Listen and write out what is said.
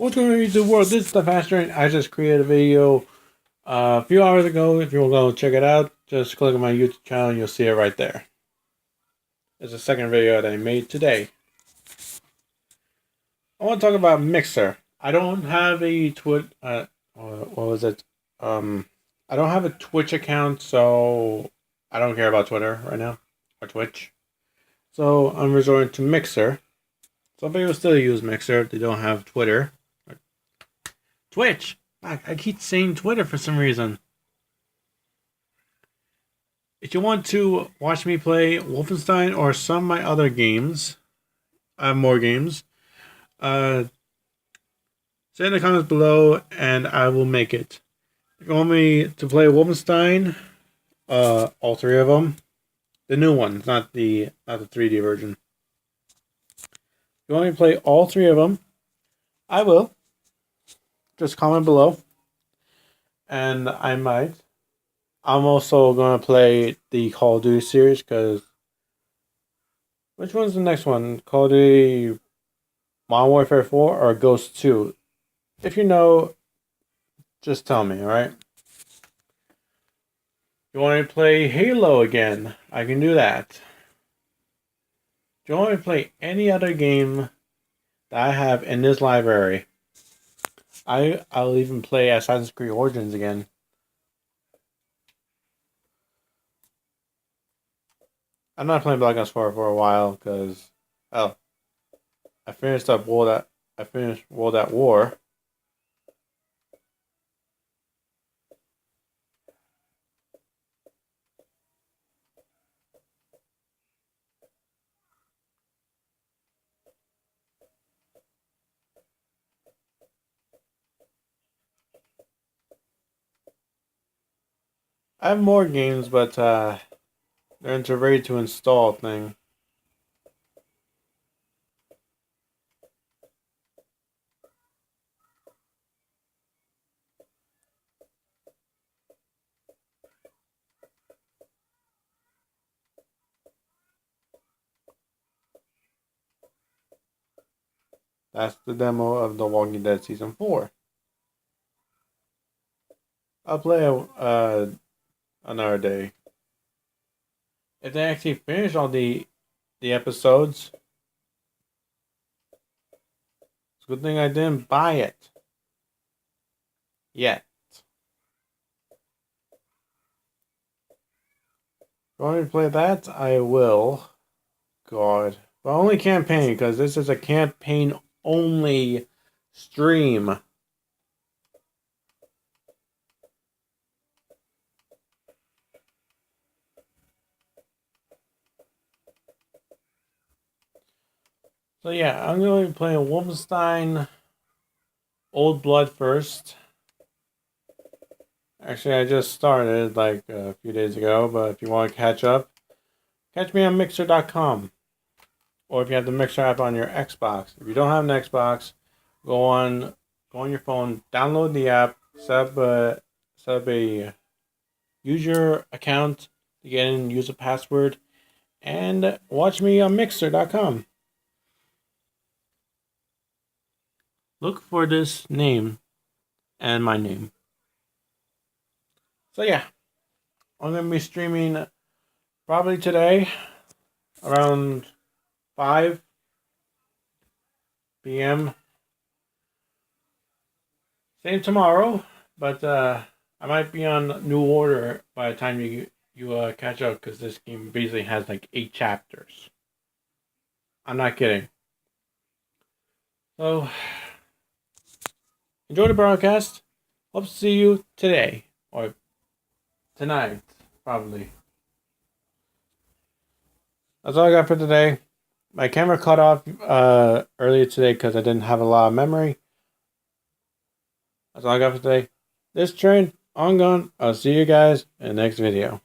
What's going on in the world? This is the Fast Train. I just created a video a few hours ago. If you want to go check it out, just click on my YouTube channel and you'll see it right there. It's the second video that I made today. I want to talk about Mixer. I don't have a what was it? I don't have a Twitch account, so I don't care about Twitter right now or Twitch. So I'm resorting to Mixer. Some people still use Mixer. They don't have Twitter. Twitch. I keep saying Twitter for some reason. If you want to watch me play Wolfenstein or some of my other games, I have more games. Say in the comments below, and I will make it. If you want me to play Wolfenstein, all three of them, the new ones, not the 3D version. If you want me to play all three of them, I will. Just comment below, and I might. I'm also going to play the Call of Duty series, because which one's the next one? Call of Duty Modern Warfare 4 or Ghost 2? If you know, just tell me, alright? You want me to play Halo again? I can do that. Do you want me to play any other game that I have in this library? I'll even play Assassin's Creed Origins again. I'm not playing Black Ops 4 for a while because, I finished World at War. I have more games, but they're into ready to install thing. That's the demo of The Walking Dead Season 4. I'll play another day. If they actually finish all the episodes, it's a good thing I didn't buy it yet. If you want me to play that, I will. God. But only campaign, because this is a campaign only stream. So yeah, I'm going to be playing Wolfenstein Old Blood first. Actually, I just started like a few days ago, but if you want to catch up, catch me on Mixer.com. Or if you have the Mixer app on your Xbox. If you don't have an Xbox, go on your phone, download the app, set up a use your account to get in, use a password, and watch me on Mixer.com. Look for this name and my name. So yeah, I'm going to be streaming probably today around 5 p.m. Same tomorrow, but I might be on New Order by the time you catch up, because this game basically has like 8 chapters. I'm not kidding. So, enjoy the broadcast. Hope to see you today, or tonight, probably. That's all I got for today. My camera cut off earlier today because I didn't have a lot of memory. That's all I got for today. This train, on gone. I'll see you guys in the next video.